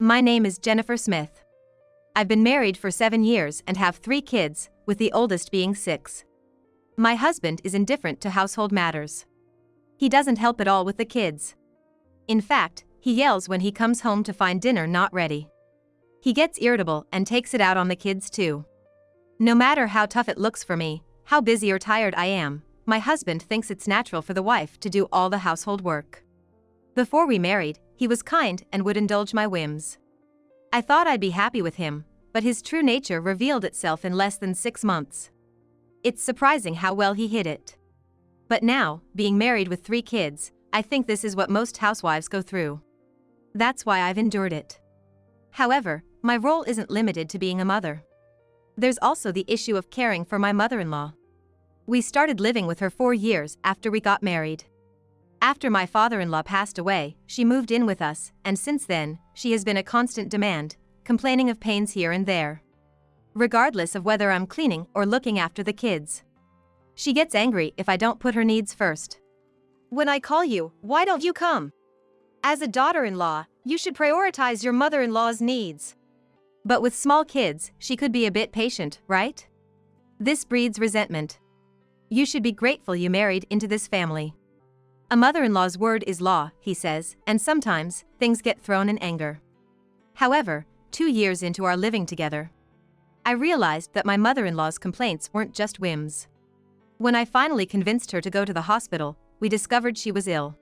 My name is Jennifer Smith. I've been married for 7 years and have 3 kids, with the oldest being 6. My husband is indifferent to household matters. He doesn't help at all with the kids. In fact, he yells when he comes home to find dinner not ready. He gets irritable and takes it out on the kids too. No matter how tough it looks for me, how busy or tired I am, my husband thinks it's natural for the wife to do all the household work. Before we married, he was kind and would indulge my whims. I thought I'd be happy with him, but his true nature revealed itself in less than 6 months. It's surprising how well he hid it. But now, being married with 3 kids, I think this is what most housewives go through. That's why I've endured it. However, my role isn't limited to being a mother. There's also the issue of caring for my mother-in-law. We started living with her 4 years after we got married. After my father-in-law passed away, she moved in with us, and since then, she has been a constant demand, complaining of pains here and there. Regardless of whether I'm cleaning or looking after the kids. She gets angry if I don't put her needs first. When I call you, why don't you come? As a daughter-in-law, you should prioritize your mother-in-law's needs. But with small kids, she could be a bit patient, right? This breeds resentment. You should be grateful you married into this family. A mother-in-law's word is law, he says, and sometimes, things get thrown in anger. However, 2 years into our living together, I realized that my mother-in-law's complaints weren't just whims. When I finally convinced her to go to the hospital, we discovered she was ill.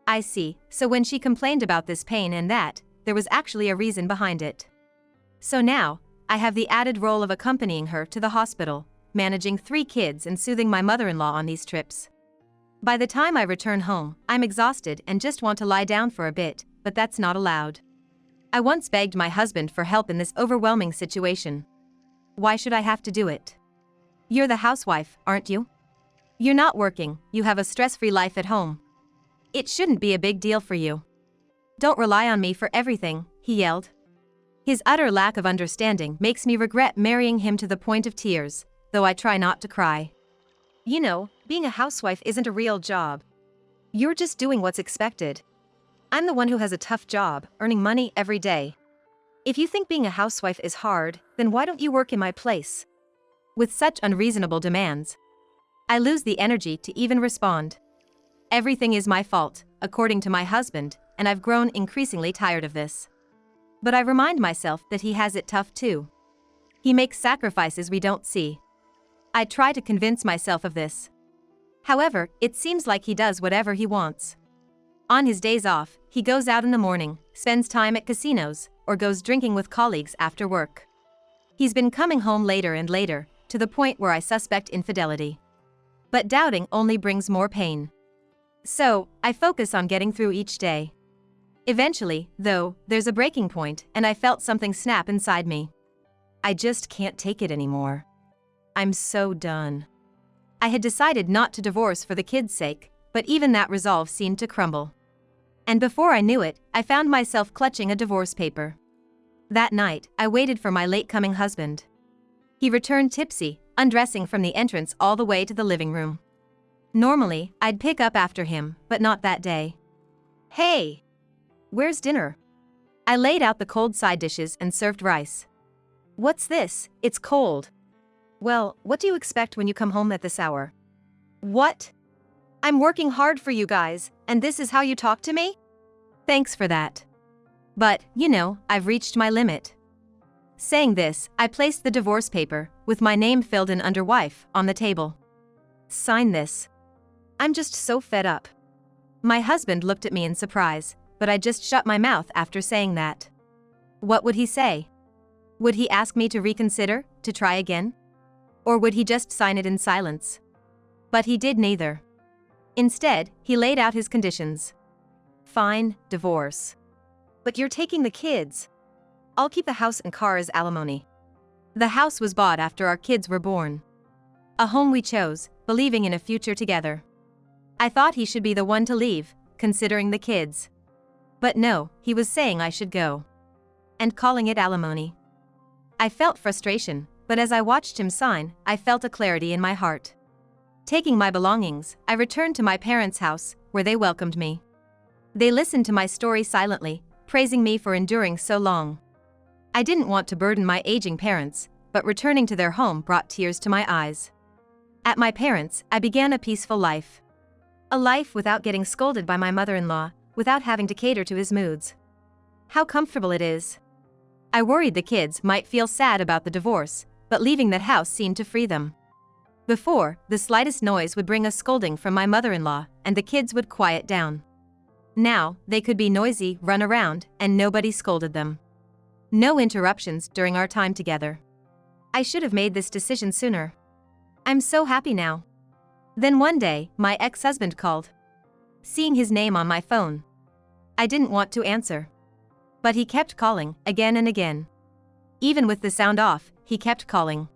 I see, so when she complained about this pain and that, there was actually a reason behind it. So now, I have the added role of accompanying her to the hospital, managing 3 kids and soothing my mother-in-law on these trips. By the time I return home, I'm exhausted and just want to lie down for a bit, but that's not allowed. I once begged my husband for help in this overwhelming situation. Why should I have to do it? You're the housewife, aren't you? You're not working, you have a stress-free life at home. It shouldn't be a big deal for you. Don't rely on me for everything, he yelled. His utter lack of understanding makes me regret marrying him to the point of tears, though I try not to cry. You know, being a housewife isn't a real job. You're just doing what's expected. I'm the one who has a tough job, earning money every day. If you think being a housewife is hard, then why don't you work in my place? With such unreasonable demands, I lose the energy to even respond. Everything is my fault, according to my husband, and I've grown increasingly tired of this. But I remind myself that he has it tough too. He makes sacrifices we don't see. I try to convince myself of this. However, it seems like he does whatever he wants. On his days off, he goes out in the morning, spends time at casinos, or goes drinking with colleagues after work. He's been coming home later and later, to the point where I suspect infidelity. But doubting only brings more pain. So, I focus on getting through each day. Eventually, though, there's a breaking point, and I felt something snap inside me. I just can't take it anymore. I'm so done. I had decided not to divorce for the kids' sake, but even that resolve seemed to crumble. And before I knew it, I found myself clutching a divorce paper. That night, I waited for my late-coming husband. He returned tipsy, undressing from the entrance all the way to the living room. Normally, I'd pick up after him, but not that day. Hey! Where's dinner? I laid out the cold side dishes and served rice. What's this? It's cold. Well, what do you expect when you come home at this hour? What? I'm working hard for you guys, and this is how you talk to me? Thanks for that. But, you know, I've reached my limit. Saying this, I placed the divorce paper, with my name filled in under wife, on the table. Sign this. I'm just so fed up. My husband looked at me in surprise, but I just shut my mouth after saying that. What would he say? Would he ask me to reconsider, to try again? Or would he just sign it in silence? But he did neither. Instead, he laid out his conditions. Fine, divorce. But you're taking the kids. I'll keep the house and car as alimony. The house was bought after our kids were born. A home we chose, believing in a future together. I thought he should be the one to leave, considering the kids. But no, he was saying I should go. And calling it alimony. I felt frustration, but as I watched him sign, I felt a clarity in my heart. Taking my belongings, I returned to my parents' house, where they welcomed me. They listened to my story silently, praising me for enduring so long. I didn't want to burden my aging parents, but returning to their home brought tears to my eyes. At my parents', I began a peaceful life. A life without getting scolded by my mother-in-law, without having to cater to his moods. How comfortable it is. I worried the kids might feel sad about the divorce, but leaving that house seemed to free them. Before, the slightest noise would bring a scolding from my mother-in-law, and the kids would quiet down. Now, they could be noisy, run around, and nobody scolded them. No interruptions during our time together. I should have made this decision sooner. I'm so happy now. Then one day, my ex-husband called. Seeing his name on my phone, I didn't want to answer. But he kept calling, again and again. Even with the sound off, he kept calling.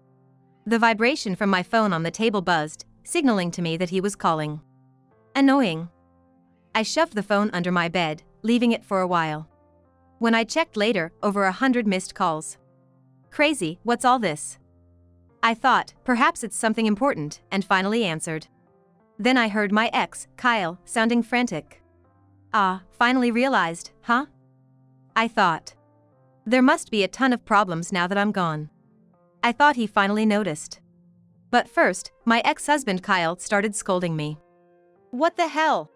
The vibration from my phone on the table buzzed, signaling to me that he was calling. Annoying. I shoved the phone under my bed, leaving it for a while. When I checked later, over 100 missed calls. Crazy, what's all this? I thought, perhaps it's something important, and finally answered. Then I heard my ex, Kyle, sounding frantic. Ah, finally realized, huh? I thought. There must be a ton of problems now that I'm gone. I thought he finally noticed. But first, my ex-husband Kyle started scolding me. What the hell?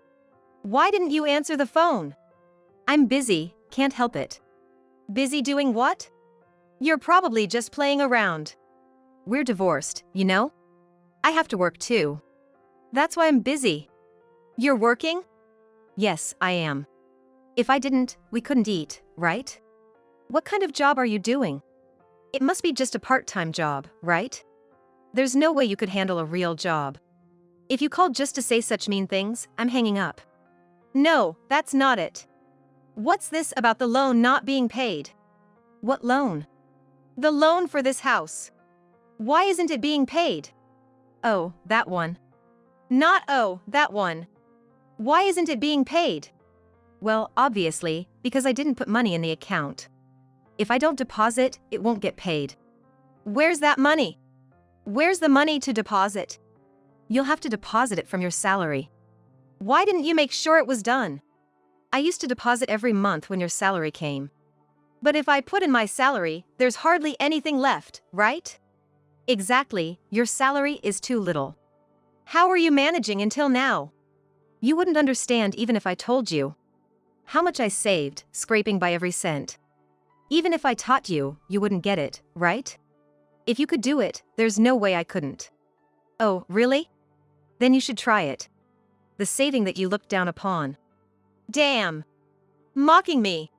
Why didn't you answer the phone? I'm busy, can't help it. Busy doing what? You're probably just playing around. We're divorced, you know? I have to work too. That's why I'm busy. You're working? Yes, I am. If I didn't, we couldn't eat, right? What kind of job are you doing? It must be just a part-time job, right? There's no way you could handle a real job. If you called just to say such mean things, I'm hanging up. No, that's not it. What's this about the loan not being paid? What loan? The loan for this house. Why isn't it being paid? Oh, that one. Not oh, that one. Why isn't it being paid? Well, obviously, because I didn't put money in the account. If I don't deposit, it won't get paid. Where's that money? Where's the money to deposit? You'll have to deposit it from your salary. Why didn't you make sure it was done? I used to deposit every month when your salary came. But if I put in my salary, there's hardly anything left, right? Exactly, your salary is too little. How are you managing until now? You wouldn't understand even if I told you. How much I saved, scraping by every cent. Even if I taught you, you wouldn't get it, right? If you could do it, there's no way I couldn't. Oh, really? Then you should try it. The saving that you looked down upon. Damn! Mocking me!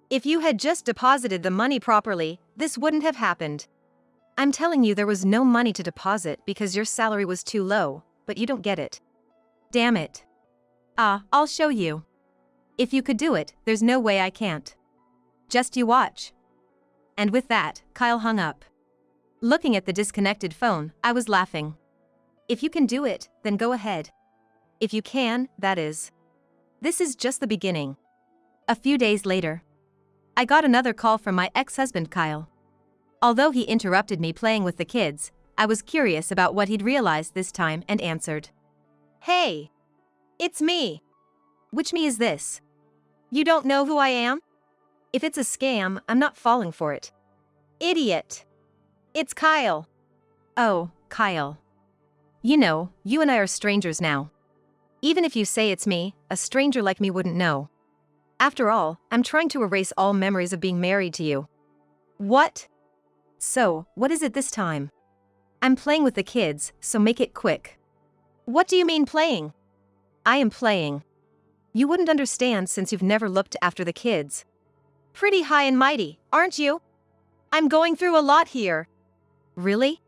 If you had just deposited the money properly, this wouldn't have happened. I'm telling you there was no money to deposit because your salary was too low, but you don't get it. Damn it. Ah, I'll show you. If you could do it, there's no way I can't. Just you watch. And with that, Kyle hung up. Looking at the disconnected phone, I was laughing. If you can do it, then go ahead. If you can, that is. This is just the beginning. A few days later, I got another call from my ex-husband Kyle. Although he interrupted me playing with the kids, I was curious about what he'd realized this time and answered. Hey! It's me! Which me is this? You don't know who I am? If it's a scam, I'm not falling for it. Idiot! It's Kyle. Oh, Kyle. You know, you and I are strangers now. Even if you say it's me, a stranger like me wouldn't know. After all, I'm trying to erase all memories of being married to you. What? So, what is it this time? I'm playing with the kids, so make it quick. What do you mean playing? I am playing. You wouldn't understand since you've never looked after the kids. Pretty high and mighty, aren't you? I'm going through a lot here. Really?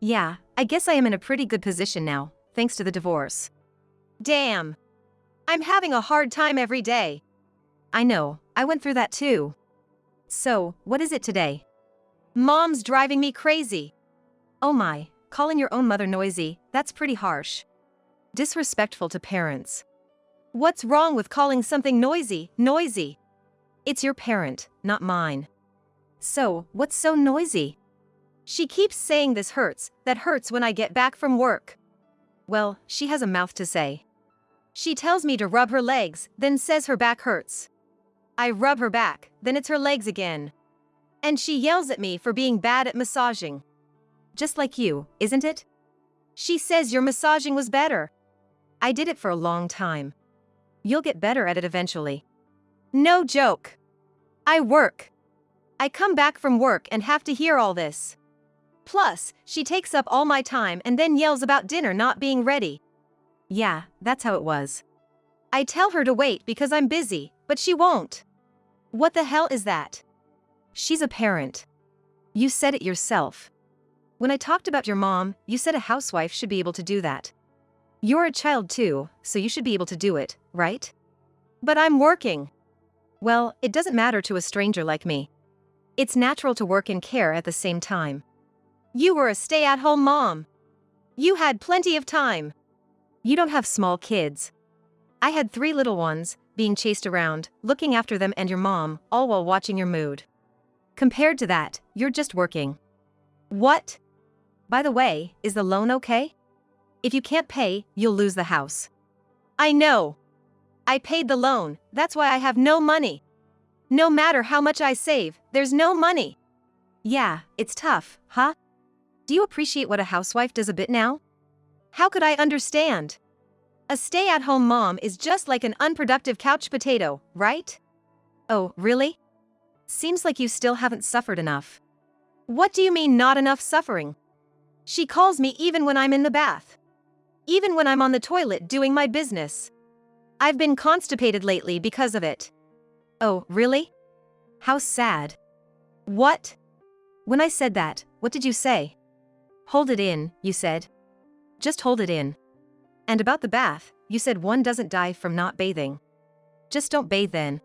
Yeah, I guess I am in a pretty good position now, thanks to the divorce. Damn. I'm having a hard time every day. I know, I went through that too. So, what is it today? Mom's driving me crazy. Oh my, calling your own mother noisy, that's pretty harsh. Disrespectful to parents. What's wrong with calling something noisy, noisy? It's your parent, not mine. So, what's so noisy? She keeps saying this hurts, that hurts when I get back from work. Well, she has a mouth to say. She tells me to rub her legs, then says her back hurts. I rub her back, then it's her legs again. And she yells at me for being bad at massaging. Just like you, isn't it? She says your massaging was better. I did it for a long time. You'll get better at it eventually. No joke. I work. I come back from work and have to hear all this. Plus, she takes up all my time and then yells about dinner not being ready. Yeah, that's how it was. I tell her to wait because I'm busy, but she won't. What the hell is that? She's a parent. You said it yourself. When I talked about your mom, you said a housewife should be able to do that. You're a child too, so you should be able to do it, right? But I'm working. Well, it doesn't matter to a stranger like me. It's natural to work and care at the same time. You were a stay-at-home mom. You had plenty of time. You don't have small kids. I had 3 little ones, being chased around, looking after them and your mom, all while watching your mood. Compared to that, you're just working. What? By the way, is the loan okay? If you can't pay, you'll lose the house. I know. I paid the loan, that's why I have no money. No matter how much I save, there's no money. Yeah, it's tough, huh? Do you appreciate what a housewife does a bit now? How could I understand? A stay-at-home mom is just like an unproductive couch potato, right? Oh, really? Seems like you still haven't suffered enough. What do you mean not enough suffering? She calls me even when I'm in the bath. Even when I'm on the toilet doing my business. I've been constipated lately because of it. Oh, really? How sad. What? When I said that, what did you say? Hold it in, you said. Just hold it in. And about the bath, you said one doesn't die from not bathing. Just don't bathe then.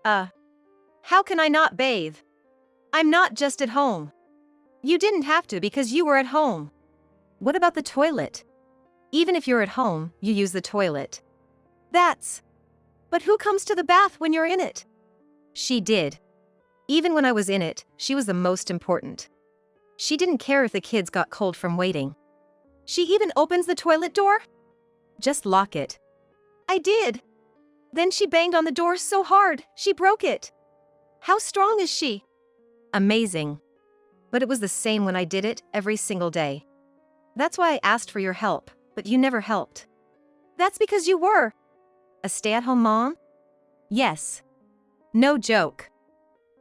How can I not bathe? I'm not just at home. You didn't have to because you were at home. What about the toilet? Even if you're at home, you use the toilet. But who comes to the bath when you're in it? She did. Even when I was in it, she was the most important. She didn't care if the kids got cold from waiting. She even opens the toilet door? Just lock it. I did. Then she banged on the door so hard, she broke it. How strong is she? Amazing. But it was the same when I did it every single day. That's why I asked for your help, but you never helped. That's because you were a stay-at-home mom? Yes. No joke.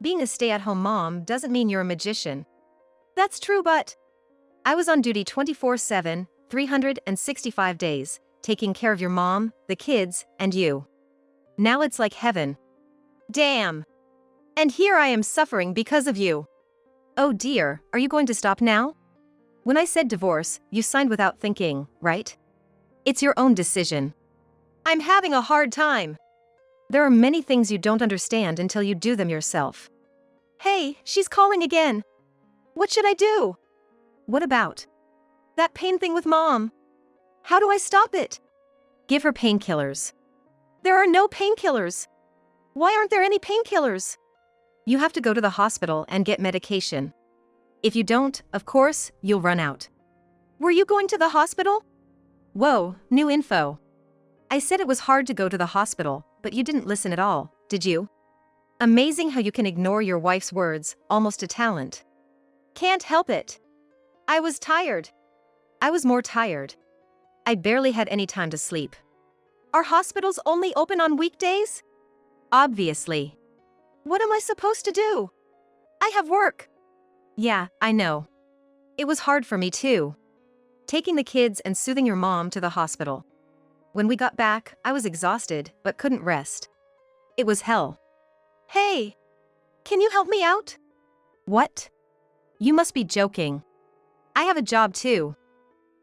Being a stay-at-home mom doesn't mean you're a magician. That's true, but I was on duty 24/7, 365 days, taking care of your mom, the kids, and you. Now it's like heaven. Damn. And here I am suffering because of you. Oh dear, are you going to stop now? When I said divorce, you signed without thinking, right? It's your own decision. I'm having a hard time. There are many things you don't understand until you do them yourself. Hey, she's calling again. What should I do? What about that pain thing with mom? How do I stop it? Give her painkillers. There are no painkillers. Why aren't there any painkillers? You have to go to the hospital and get medication. If you don't, of course, you'll run out. Were you going to the hospital? Whoa, new info. I said it was hard to go to the hospital, but you didn't listen at all, did you? Amazing how you can ignore your wife's words, almost a talent. Can't help it. I was tired. I was more tired. I barely had any time to sleep. Are hospitals only open on weekdays? Obviously. What am I supposed to do? I have work. Yeah, I know. It was hard for me too. Taking the kids and soothing your mom to the hospital. When we got back, I was exhausted, but couldn't rest. It was hell. Hey! Can you help me out? What? You must be joking. I have a job too.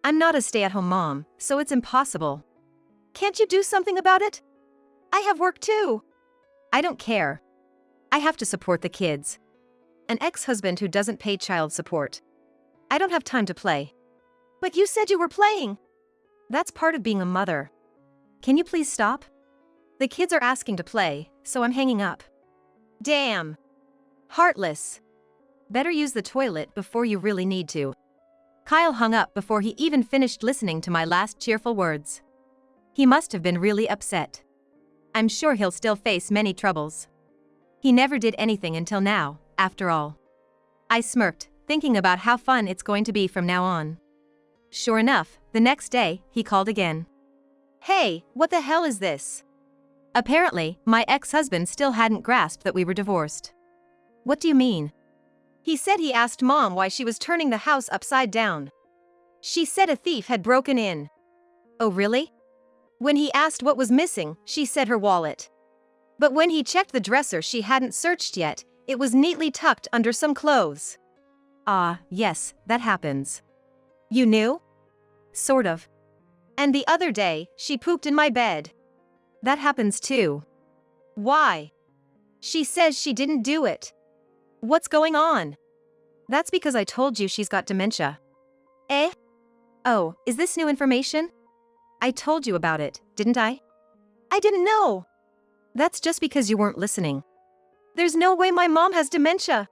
I'm not a stay-at-home mom, so it's impossible. Can't you do something about it? I have work too. I don't care. I have to support the kids. An ex-husband who doesn't pay child support. I don't have time to play. But you said you were playing. That's part of being a mother. Can you please stop? The kids are asking to play, so I'm hanging up. Damn. Heartless. Better use the toilet before you really need to. Kyle hung up before he even finished listening to my last cheerful words. He must have been really upset. I'm sure he'll still face many troubles. He never did anything until now, after all. I smirked, thinking about how fun it's going to be from now on. Sure enough, the next day, he called again. Hey, what the hell is this? Apparently, my ex-husband still hadn't grasped that we were divorced. What do you mean? He said he asked Mom why she was turning the house upside down. She said a thief had broken in. Oh really? When he asked what was missing, she said her wallet. But when he checked the dresser she hadn't searched yet, it was neatly tucked under some clothes. Ah, yes, that happens. You knew? Sort of. And the other day, she pooped in my bed. That happens too. Why? She says she didn't do it. What's going on? That's because I told you she's got dementia. Eh? Oh, is this new information? I told you about it, didn't I? I didn't know. That's just because you weren't listening. There's no way my mom has dementia.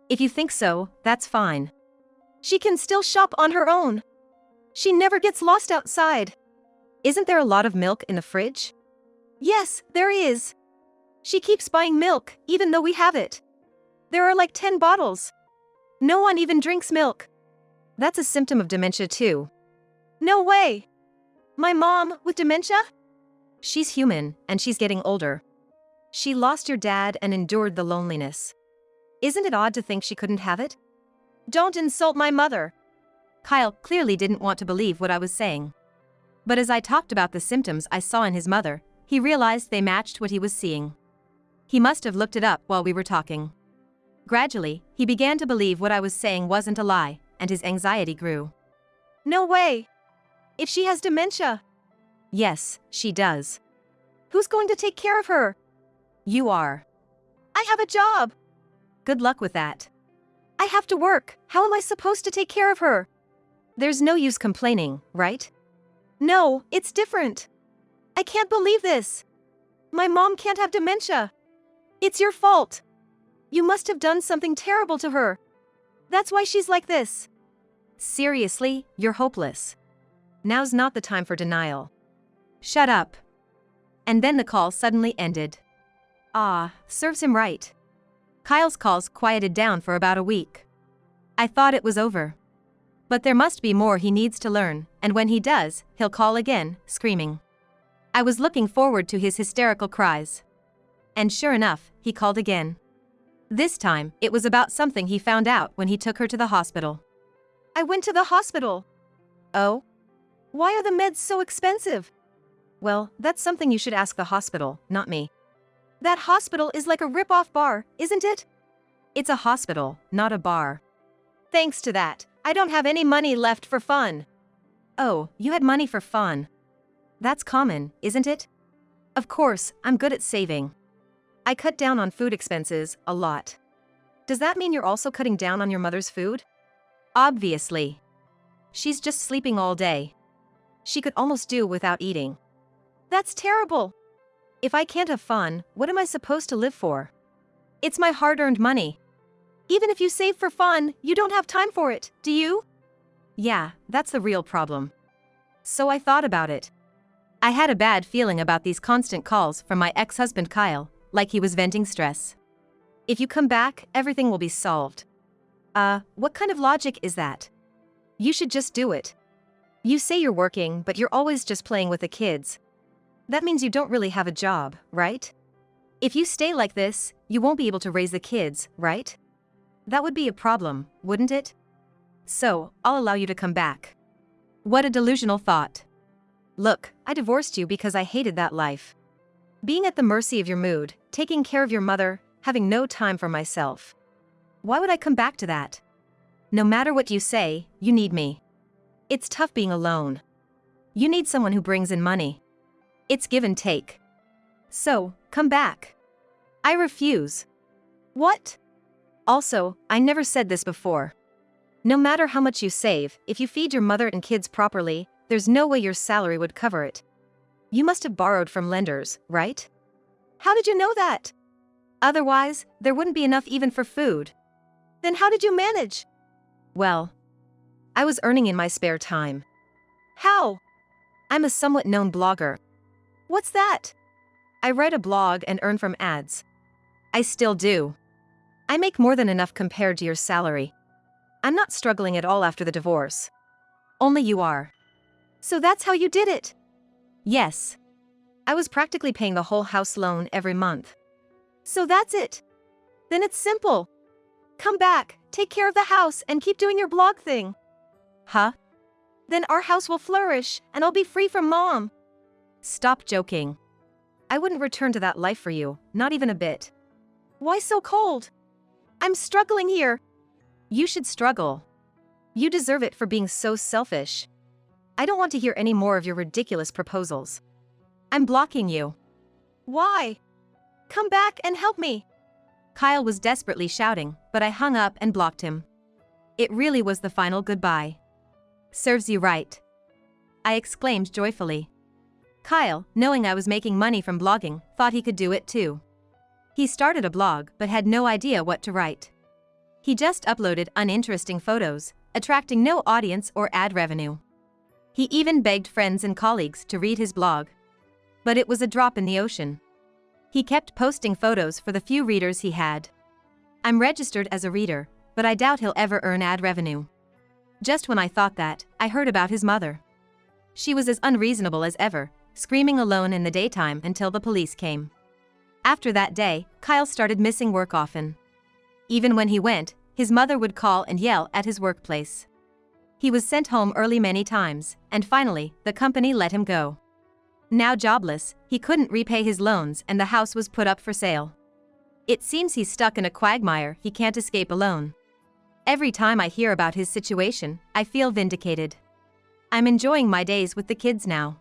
If you think so, that's fine. She can still shop on her own. She never gets lost outside. Isn't there a lot of milk in the fridge? Yes, there is. She keeps buying milk, even though we have it. There are like 10 bottles. No one even drinks milk. That's a symptom of dementia too. No way. My mom with dementia? She's human, and she's getting older. She lost your dad and endured the loneliness. Isn't it odd to think she couldn't have it? Don't insult my mother. Kyle clearly didn't want to believe what I was saying. But as I talked about the symptoms I saw in his mother, he realized they matched what he was seeing. He must have looked it up while we were talking. Gradually, he began to believe what I was saying wasn't a lie, and his anxiety grew. No way! If she has dementia? Yes, she does. Who's going to take care of her? You are. I have a job. Good luck with that. I have to work. How am I supposed to take care of her? There's no use complaining, right? No, it's different. I can't believe this. My mom can't have dementia. It's your fault. You must have done something terrible to her. That's why she's like this. Seriously, you're hopeless. Now's not the time for denial. Shut up. And then the call suddenly ended. Ah, serves him right. Kyle's calls quieted down for about a week. I thought it was over. But there must be more he needs to learn, and when he does, he'll call again, screaming. I was looking forward to his hysterical cries. And sure enough, he called again. This time, it was about something he found out when he took her to the hospital. I went to the hospital. Oh? Why are the meds so expensive? Well, that's something you should ask the hospital, not me. That hospital is like a rip-off bar, isn't it? It's a hospital, not a bar. Thanks to that, I don't have any money left for fun. Oh, you had money for fun. That's common, isn't it? Of course, I'm good at saving. I cut down on food expenses a lot. Does that mean you're also cutting down on your mother's food? Obviously. She's just sleeping all day. She could almost do without eating. That's terrible. If I can't have fun, what am I supposed to live for? It's my hard-earned money. Even if you save for fun, you don't have time for it, do you? Yeah, that's the real problem. So I thought about it. I had a bad feeling about these constant calls from my ex-husband Kyle, like he was venting stress. If you come back, everything will be solved. What kind of logic is that? You should just do it. You say you're working, but you're always just playing with the kids. That means you don't really have a job, right? If you stay like this, you won't be able to raise the kids, right? That would be a problem, wouldn't it? So, I'll allow you to come back. What a delusional thought. Look, I divorced you because I hated that life. Being at the mercy of your mood, taking care of your mother, having no time for myself. Why would I come back to that? No matter what you say, you need me. It's tough being alone. You need someone who brings in money. It's give and take. So, come back. I refuse. What? Also, I never said this before. No matter how much you save, if you feed your mother and kids properly, there's no way your salary would cover it. You must have borrowed from lenders, right? How did you know that? Otherwise, there wouldn't be enough even for food. Then how did you manage? Well, I was earning in my spare time. How? I'm a somewhat known blogger. What's that? I write a blog and earn from ads. I still do. I make more than enough compared to your salary. I'm not struggling at all after the divorce. Only you are. So that's how you did it? Yes. I was practically paying the whole house loan every month. So that's it. Then it's simple. Come back, take care of the house, and keep doing your blog thing. Huh? Then our house will flourish, and I'll be free from Mom. Stop joking. I wouldn't return to that life for you, not even a bit. Why so cold? I'm struggling here. You should struggle. You deserve it for being so selfish. I don't want to hear any more of your ridiculous proposals. I'm blocking you. Why? Come back and help me. Kyle was desperately shouting, but I hung up and blocked him. It really was the final goodbye. Serves you right. I exclaimed joyfully. Kyle, knowing I was making money from blogging, thought he could do it too. He started a blog but had no idea what to write. He just uploaded uninteresting photos, attracting no audience or ad revenue. He even begged friends and colleagues to read his blog. But it was a drop in the ocean. He kept posting photos for the few readers he had. I'm registered as a reader, but I doubt he'll ever earn ad revenue. Just when I thought that, I heard about his mother. She was as unreasonable as ever, screaming alone in the daytime until the police came. After that day, Kyle started missing work often. Even when he went, his mother would call and yell at his workplace. He was sent home early many times, and finally, the company let him go. Now jobless, he couldn't repay his loans and the house was put up for sale. It seems he's stuck in a quagmire he can't escape alone. Every time I hear about his situation, I feel vindicated. I'm enjoying my days with the kids now.